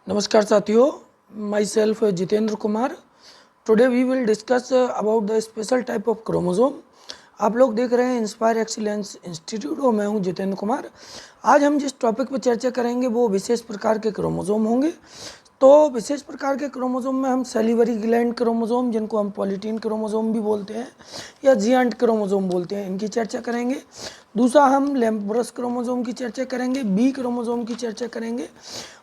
नमस्कार साथियों, myself Jitendra Kumar. Today we will discuss about the special type of chromosome. आप लोग देख रहे हैं इंस्पायर एक्सीलेंस इंस्टीट्यूट और मैं हूं जितेंद्र कुमार। आज हम जिस टॉपिक पर चर्चा करेंगे वो विशेष प्रकार के क्रोमोसोम होंगे। तो विशेष प्रकार के क्रोमोसोम में हम सैलिवरी ग्लैंड क्रोमोसोम, जिनको हम पॉलीटीन क्रोमोसोम भी बोलते हैं या जियांट क्रोमोसोम बोलते हैं, इनकी चर्चा करेंगे। दूसरा हम लैम्ब्रस क्रोमोसोम की चर्चा करेंगे, बी क्रोमोसोम की चर्चा करेंगे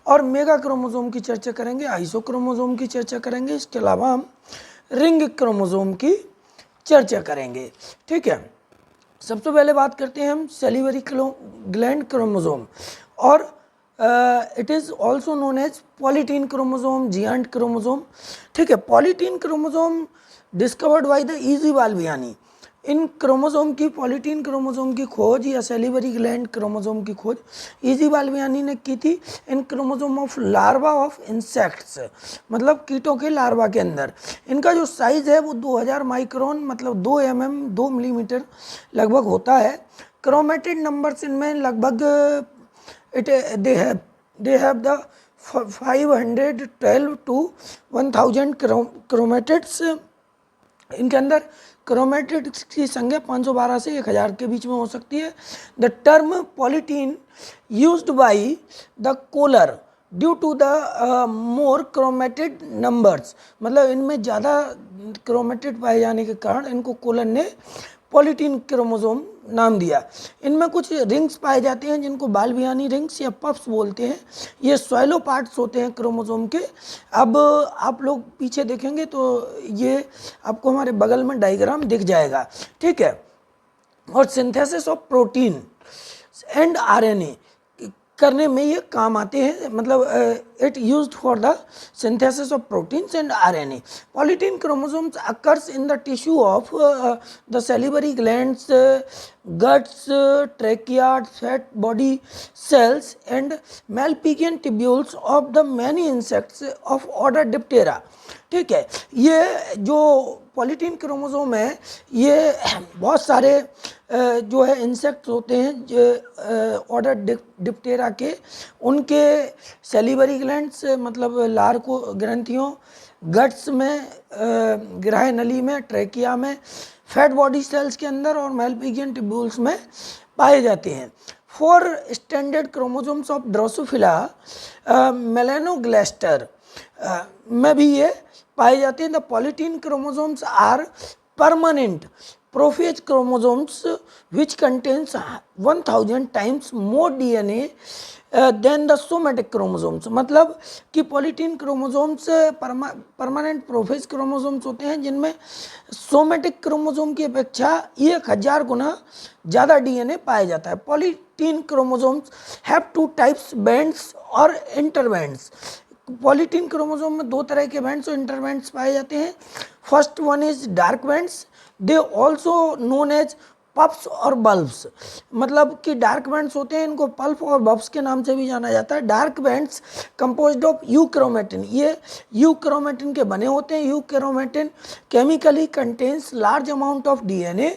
और मेगा क्रोमोसोम की चर्चा करेंगे, आइसो क्रोमोसोम की चर्चा करेंगे। इसके अलावा हम रिंग क्रोमोसोम की चर्चा करेंगे। ठीक है, सबसे पहले बात करते हैं हम सैलिवरी ग्लैंड क्रोमोसोम और it is also known as polytene chromosome, giant chromosome. ठीक है, polytene chromosome discovered by the E G Balbiani. इन क्रोमोसोम की, पॉलीटीन क्रोमोसोम की खोज या सैलिवरी ग्लैंड क्रोमोसोम की खोज इजी बाल्बियानी ने की थी। In chromosome of larva of insects, मतलब कीटों के लार्वा के अंदर। इनका जो साइज़ है वो 2000 माइक्रोन, मतलब 2 mm 2 मिलीमीटर लगभग होता है। क्रोमेटिड नंबर्स इनमें लगभग they have the 512 to 1000 chromatids. इनके अंदर क्रोमेटिड्स की संख्या 512 से 1000 के बीच में हो सकती है। The term polytene used by the Koller due to the more chromatid numbers, मतलब इनमें ज़्यादा क्रोमेटिड पाए जाने के कारण इनको कोलर ने पॉलीटीन क्रोमोसोम नाम दिया। इनमें कुछ रिंग्स पाए जाते हैं जिनको बाल्बियानी रिंग्स या पफ्स बोलते हैं। ये स्वैलो पार्ट्स होते हैं क्रोमोसोम के। अब आप लोग पीछे देखेंगे तो ये आपको हमारे बगल में डायग्राम दिख जाएगा। ठीक है, और synthesis of protein and RNA करने में ये काम आते हैं, मतलब it used for the synthesis of proteins and RNA. Polytene chromosomes occurs in the tissue of the salivary glands, guts, trachea, fat body cells and malpighian tubules of the many insects of order Diptera। ठीक है, ये जो polytene chromosome है ये बहुत सारे जो है इंसेक्ट्स होते हैं जो ऑर्डर डिप्टेरा के, उनके सैलिवरी ग्लैंड्स मतलब लार को ग्रंथियों, गट्स में, ग्राह्य नली में, ट्रैकिया में, फैट बॉडी सेल्स के अंदर और मेलपिगियन ट्यूब्यूल्स में पाए जाते हैं। 4 standard chromosomes of Drosophila melanogaster में भी ये पाए जाते हैं। The polytene chromosomes are permanent prophase chromosomes which contains 1000 times more DNA than the somatic chromosomes, मतलब कि polytene chromosomes permanent prophase chromosomes होते हैं जिनमें सोमेटिक क्रोमोसोम की अपेक्षा 1000 गुना ज़्यादा डीएनए पाया जाता है। Polytene chromosomes have 2 types, bands और इंटरबैंड्स। पॉलीटीन क्रोमोसोम में 2 तरह के बैंड्स और इंटरबैंड्स पाए जाते हैं। First one is dark bands, they also known as puffs और बल्ब्स, मतलब कि डार्क बैंड्स होते हैं, इनको पल्प और बल्ब्स के नाम से भी जाना जाता है। Dark bands composed of euchromatin, ये यूक्रोमेटिन के बने होते हैं। Euchromatin chemically contains large amount of DNA,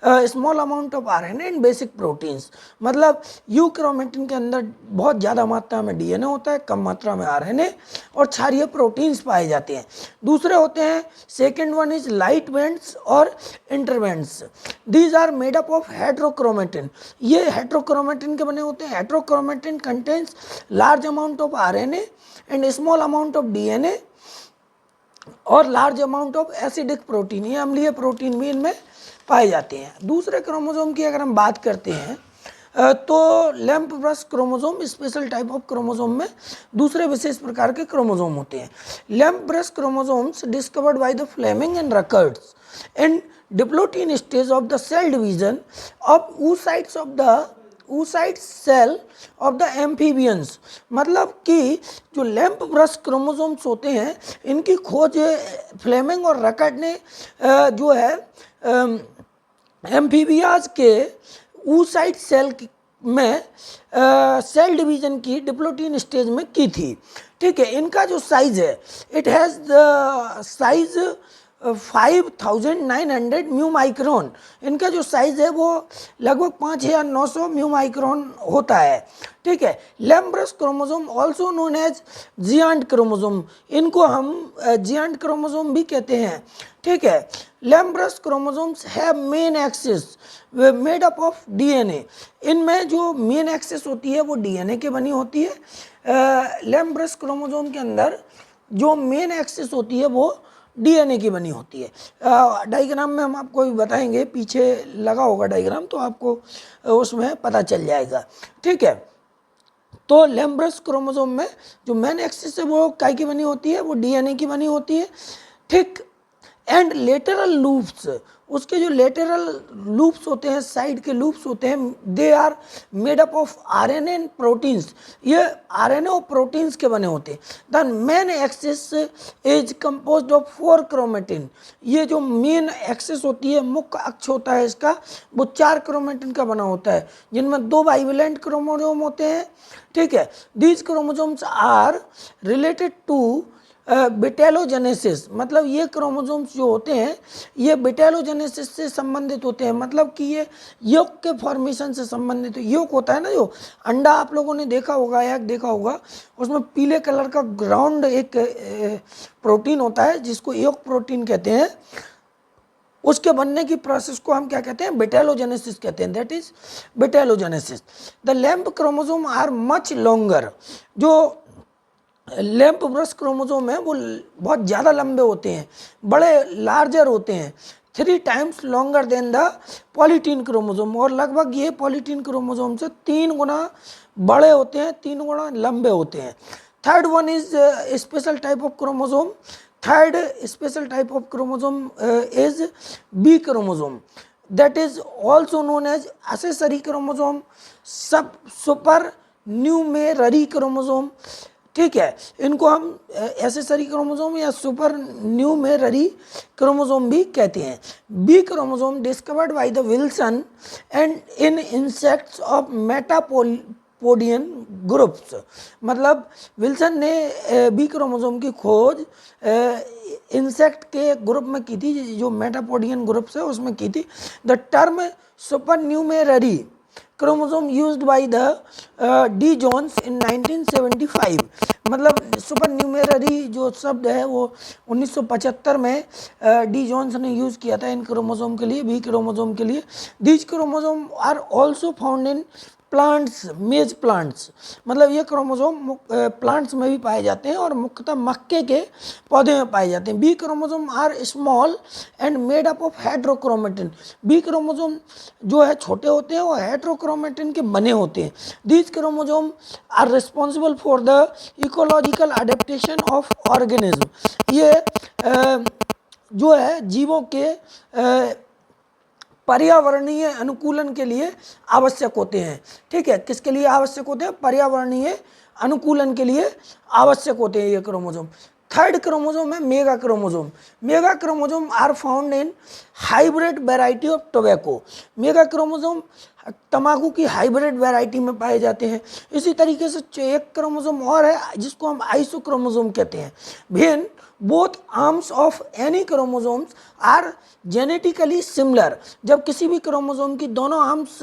small amount of RNA and basic proteins, मतलब यूक्रोमेटिन के अंदर बहुत ज़्यादा मात्रा में डीएनए होता है, कम मात्रा में आरएनए और क्षारीय प्रोटीन्स पाए जाते हैं। दूसरे होते हैं, second one is light bands और interbands. These are made up of heterochromatin, ये हेट्रोक्रोमेटिन के बने होते हैं। Heterochromatin contains large amount of RNA and small amount of DNA और large amount of acidic protein, ये अम्लीय प्रोटीन भी इनमें पाए जाते हैं। दूसरे क्रोमोसोम की अगर हम बात करते हैं तो lampbrush chromosome special type of chromosome में दूसरे विशेष प्रकार के क्रोमोसोम होते हैं। Lampbrush chromosomes discovered by the Flemming and Ruckerts in diplotene stage of the cell division of oocytes of the oocyte cell of the amphibians, मतलब कि जो लैम्ब्रस क्रोमोसोम्स होते हैं इनकी खोज फ्लेमिंग और रकर्ड ने जो है एम्फीबियाज के oocyte सेल में सेल डिवीजन की डिप्लोटीन स्टेज में की थी। ठीक है, इनका जो साइज है, it has the size 5900 mu micron. इनका जो साइज है वो लगभग 5900 म्यू माइक्रोन होता है। ठीक है। Lampbrush chromosome also known as giant chromosome, इनको हम जियांट क्रोमोसोम भी कहते हैं। ठीक है। Lampbrush chromosomes have main axis made up of DNA. इनमें जो मेन एक्सिस होती है वो डीएनए की बनी होती है। लैम्ब्रस क्रोमोसोम के अंदर जो मेन एक्सिस होती है वो डीएनए की बनी होती है। डायग्राम में हम आपको भी बताएंगे, पीछे लगा होगा डायग्राम, तो आपको उसमें पता चल जाएगा। ठीक है। तो लैम्ब्रस क्रोमोसोम में जो मेन एक्सिस है वो काय की बनी होती है, वो डीएनए की बनी होती है। ठीक। एंड लेटरल लूप्स, उसके जो लेटरल लूप्स होते हैं, साइड के लूप्स होते हैं, they are made up of RNA and proteins. ये आरएनए और प्रोटीन्स के बने होते हैं। The main axis is composed of 4 chromatin. ये जो मेन एक्सिस होती है, मुख्य अक्ष होता है इसका, वो 4 क्रोमेटिन का बना होता है, जिनमें 2 बाइवेलेंट क्रोमोसोम होते हैं। ठीक है। These chromosomes are related to vitellogenesis, मतलब ये क्रोमोसोम्स जो होते हैं ये बेटेलोजेनेसिस से संबंधित होते हैं, मतलब कि ये यौक के फॉर्मेशन से संबंधित। यौक होता है ना, जो अंडा आप लोगों ने देखा होगा, एग देखा होगा, उसमें पीले कलर का ग्राउंड एक प्रोटीन होता है जिसको यौक प्रोटीन कहते हैं। उसके बनने की प्रोसेस को हम क्या कहते हैं, बेटेलोजेनेसिस कहते हैं। That is vitellogenesis. The lamp chromosome are much longer. जो लैम्प ब्रश क्रोमोसोम है वो बहुत ज़्यादा लंबे होते हैं, बड़े लार्जर होते हैं, 3 times longer than the polytene chromosome. और लगभग ये पॉलीटीन क्रोमोसोम से 3 गुना बड़े होते हैं, 3 गुना लंबे होते हैं। Third one is special type of chromosome. Third special type of chromosome is B chromosome, that is also known as accessory chromosome, सब सुपर न्यूमेररी क्रोमोसोम। ठीक है। इनको हम एक्सेसरी क्रोमोसोम या सुपर न्यूमेररी क्रोमोसोम भी कहते हैं। B chromosome discovered by the Wilson and in insects of metapodian groups, मतलब विल्सन ने बी क्रोमोसोम की खोज इंसेक्ट के ग्रुप में की थी, जो मेटापोडियन ग्रुप्स है उसमें की थी। The term supernumerary chromosome used by the D Jones in 1975, मतलब सुपर न्यूमेररी जो शब्द है वो 1975 में डी जोन्स ने यूज़ किया था इन क्रोमोसोम के लिए, बी क्रोमोसोम के लिए। These chromosome are also found in plants, maize plants, मतलब ये क्रोमोसोम प्लांट्स में भी पाए जाते हैं और मुख्यतः मक्के के पौधे में पाए जाते हैं। B chromosome are small and made up of heterochromatin. B chromosome जो है छोटे होते हैं और हेट्रोक्रोमेटिन के बने होते हैं। These chromosome are responsible for the ecological adaptation of organism. ये जो है जीवों के पर्यावरणीय अनुकूलन के लिए आवश्यक होते हैं। ठीक है। किसके लिए आवश्यक होते हैं, पर्यावरणीय अनुकूलन के लिए आवश्यक होते हैं ये क्रोमोसोम। थर्ड क्रोमोसोम है mega chromosome. Mega chromosome are found in hybrid variety of tobacco. Mega chromosome तंबाकू की हाइब्रिड वैरायटी में पाए जाते हैं। इसी तरीके से एक क्रोमोसोम और है जिसको हम आइसोक्रोमोसोम कहते हैं। When both arms of any chromosomes are genetically similar. जब किसी भी क्रोमोसोम की दोनों आर्म्स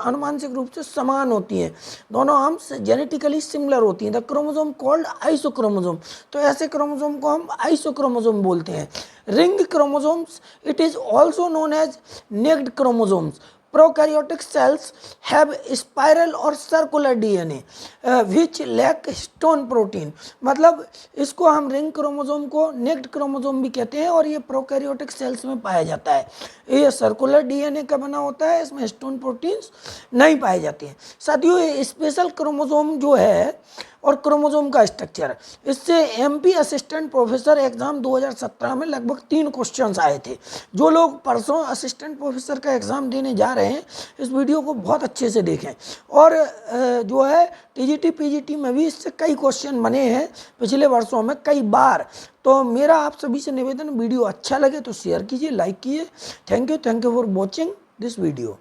आनुवांशिक रूप से समान होती हैं, दोनों आर्म्स जेनेटिकली सिमिलर होती हैं, द क्रोमोसोम कॉल्ड आइसोक्रोमोसोम। तो ऐसे क्रोमोसोम को हम आइसोक्रोमोसोम बोलते हैं। Ring chromosomes, it is also known as naked chromosomes. Prokaryotic cells have spiral और circular DNA which lack histone protein, मतलब इसको हम रिंग क्रोमोसोम को नेक्ड क्रोमोसोम भी कहते हैं और ये प्रोकैरियोटिक सेल्स में पाया जाता है। ये सर्कुलर डीएनए का बना होता है, इसमें हिस्टोन प्रोटीन्स नहीं पाए जाते हैं। साथियों ये स्पेशल क्रोमोसोम जो है और क्रोमोसोम का स्ट्रक्चर, इससे एमपी असिस्टेंट प्रोफेसर एग्जाम 2017 में लगभग 3 क्वेश्चंस आए थे। जो लोग परसों असिस्टेंट प्रोफेसर का एग्जाम देने जा रहे हैं इस वीडियो को बहुत अच्छे से देखें। और जो है टीजीटी पीजीटी में भी इससे कई क्वेश्चन बने हैं पिछले वर्षों में कई बार। तो मेरा आप सभी से निवेदन, वीडियो अच्छा लगे तो शेयर कीजिए, लाइक कीजिए। Thank you for watching this video.